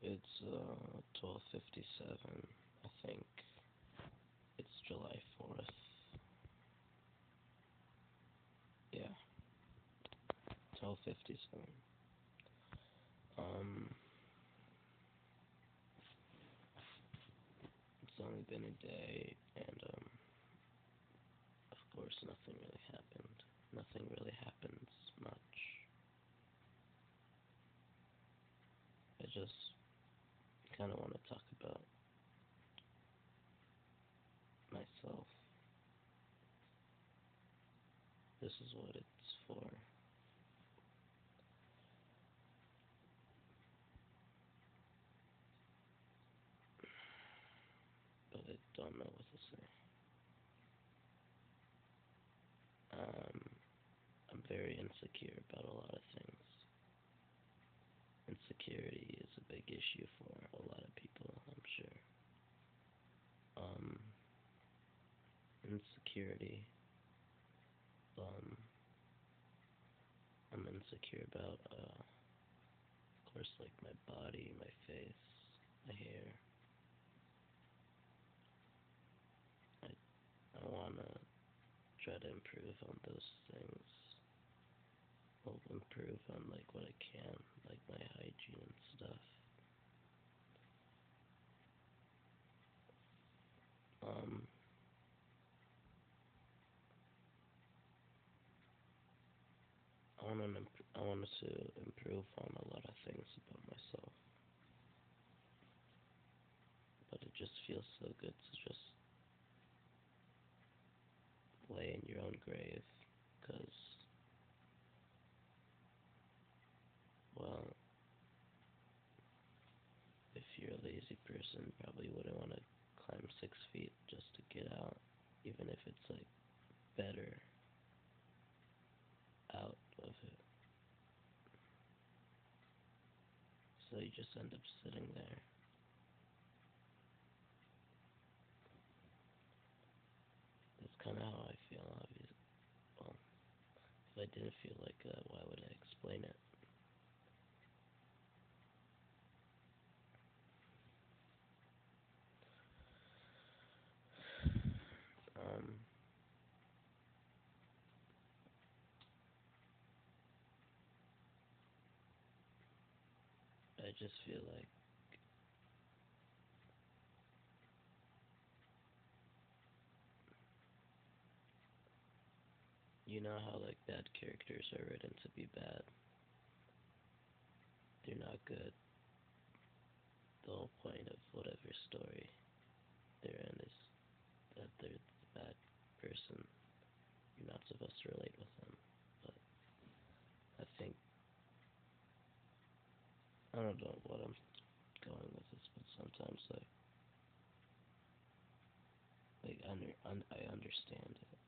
It's 12:57. I think it's July 4th. Yeah, 12:57. Um, it's only been a day, and of course, nothing really happened. Nothing really happens much. I just kind of want to talk about myself. This is what it's for. But I don't know what to say. Um, I'm very insecure about a lot of things. Insecurity is a big issue for a lot of people, I'm sure. Um, insecurity. Um, I'm insecure about, of course, like my body, my face, my hair. I, I wanna try to improve on those things. Well, improve on like what I can, like my hygiene and stuff. Um, I wanted to improve on a lot of things about myself, but it just feels so good to just lay in your own grave, because, well, if you're a lazy person, you probably wouldn't want to climb 6 feet just to get out, even if it's like better out of it. So you just end up sitting there. That's kind of how I feel, obviously. Well, if I didn't feel like that, why would I explain it? Um, I just feel like you know how like bad characters are written to be bad. They're not good. The whole point of whatever story they're in is that they're the bad person. You're not supposed to relate with them. But I think I don't know what I'm going with this, but sometimes I understand it,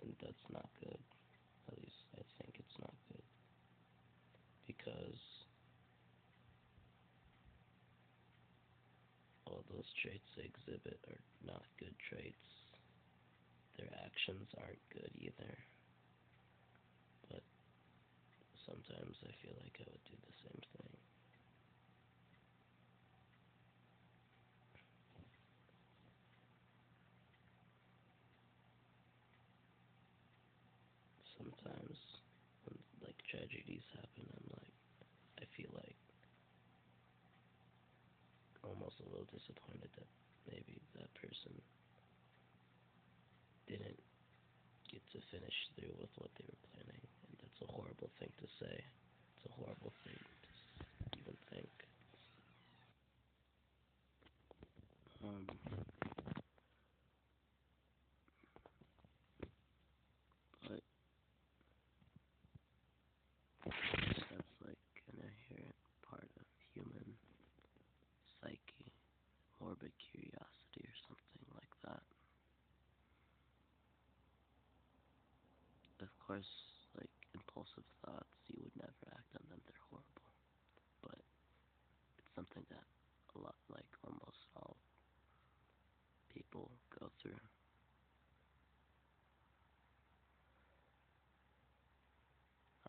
and that's not good. At least I think it's not good because all those traits they exhibit are not good traits. Their actions aren't good either. But sometimes I feel like I would do the same thing. Sometimes when like tragedies happen, I feel like almost a little disappointed that maybe that person didn't get to finish through with what they were planning, and that's a horrible thing to say. It's a horrible thing to even think. Um, but that's like an inherent part of human psyche, morbid curiosity or something like that. Of course, like impulsive thoughts, you would never act on them, they're horrible. But it's something that a lot, like almost all people go through.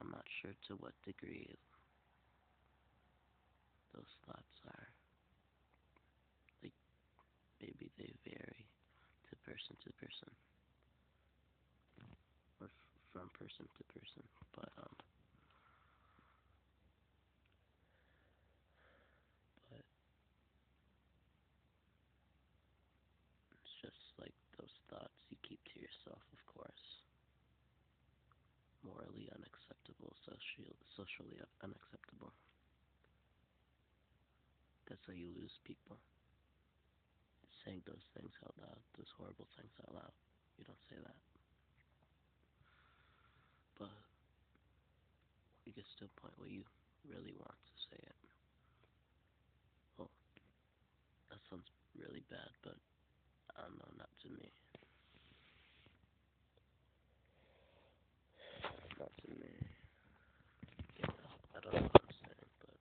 I'm not sure to what degree those thoughts are. Like, maybe they vary to person, or from person to person, but it's just like those thoughts you keep to yourself, of course. Morally unacceptable, socially unacceptable. That's how you lose people. Saying those things out loud, those horrible things out loud. You don't say that. But it gets to a point where you really want to say it. Well, that sounds really bad, but I don't know, not to me. Not to me. Yeah, I don't know what I'm saying, but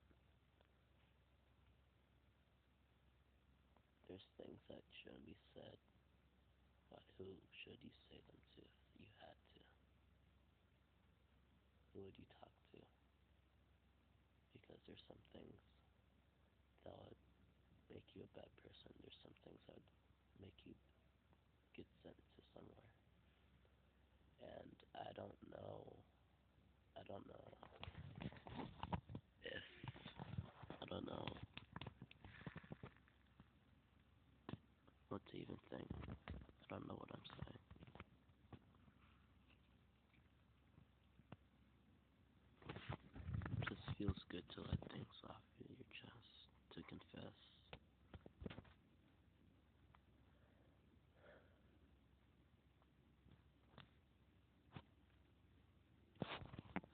there's things that shouldn't be said. But who should you say them to if you had to? Who would you talk to? Because there's some things that would make you a bad person. There's some things that would make you get sent to somewhere. And I don't know if, I don't know what to even think. I don't know what I'm saying. It just feels good to let things off your chest, to confess.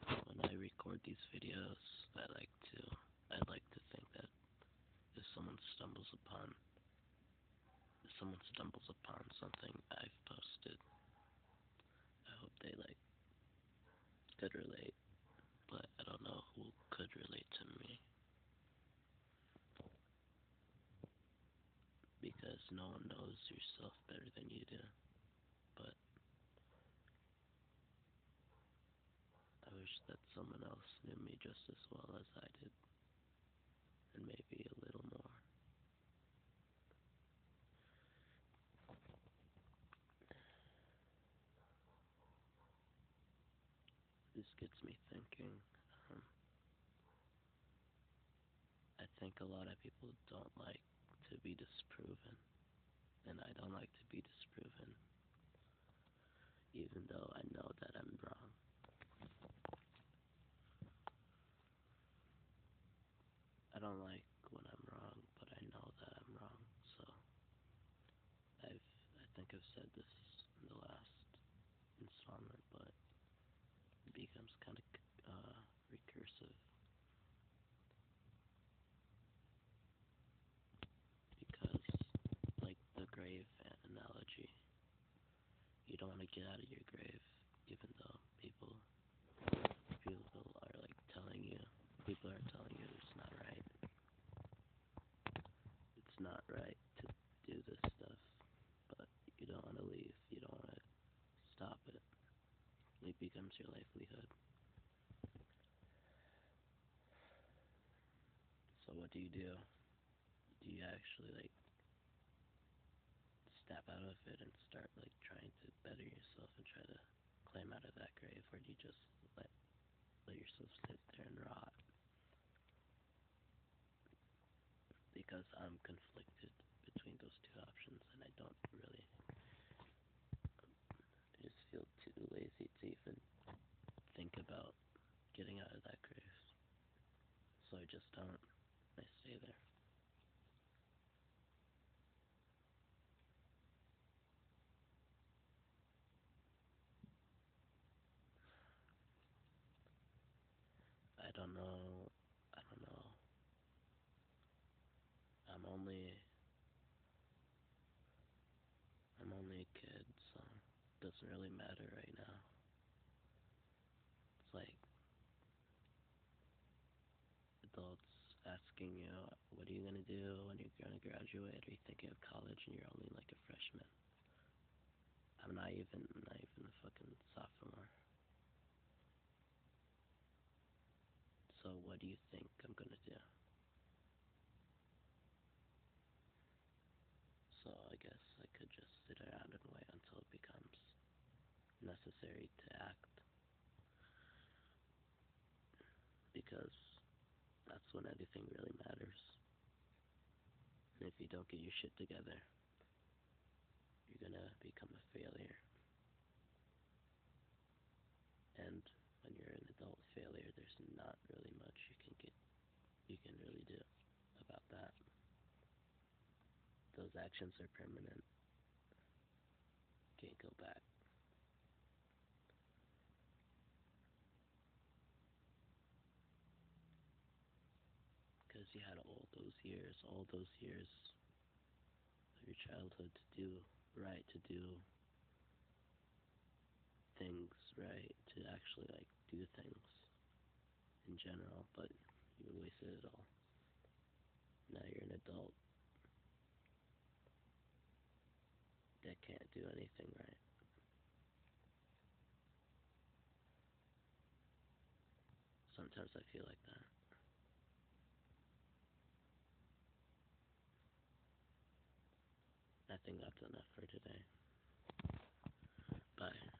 When I record these videos, I like to think that if someone stumbles upon something I've posted, I hope they could relate, but I don't know who could relate to me because no one knows yourself better than you do. But I wish that someone else knew me just as well as I did, and maybe a little more. This gets me thinking. Um, I think a lot of people don't like to be disproven, and I don't like to be disproven, even though I know that I'm wrong. I don't like when I'm wrong, but I know that I'm wrong. So I think I've said this in the last installment, but it becomes kind of recursive because, like the grave analogy, you don't want to get out of your grave, even though people are like telling you, people are telling you it's not right. It's not right to do this stuff, but you don't want to leave. You don't want to stop it. It becomes your livelihood. So what do? Do you actually step out of it and start trying to better yourself and try to climb out of that grave, or do you just let yourself sit there and rot? Because I'm conflicted between those two options, and I don't really. I just feel too lazy to even think about getting out of that grave, so I just don't. I stay there. I don't know. I don't know. I'm only I'm only a kid, so it doesn't really matter right now. It's like adults asking you, what are you gonna do when you're gonna graduate? Are you thinking of college and you're only like a freshman? I'm not even a fucking sophomore. So what do you think I'm gonna do? necessary to act, because that's when anything really matters. And if you don't get your shit together, you're gonna become a failure. And when you're an adult failure, there's not really much you can really do about that. Those actions are permanent. Can't go back. Because you had all those years of your childhood to do right, to do things right, to actually like do things in general, but you wasted it all. Now you're an adult that can't do anything right. Sometimes I feel like that. I think that's enough for today. Bye.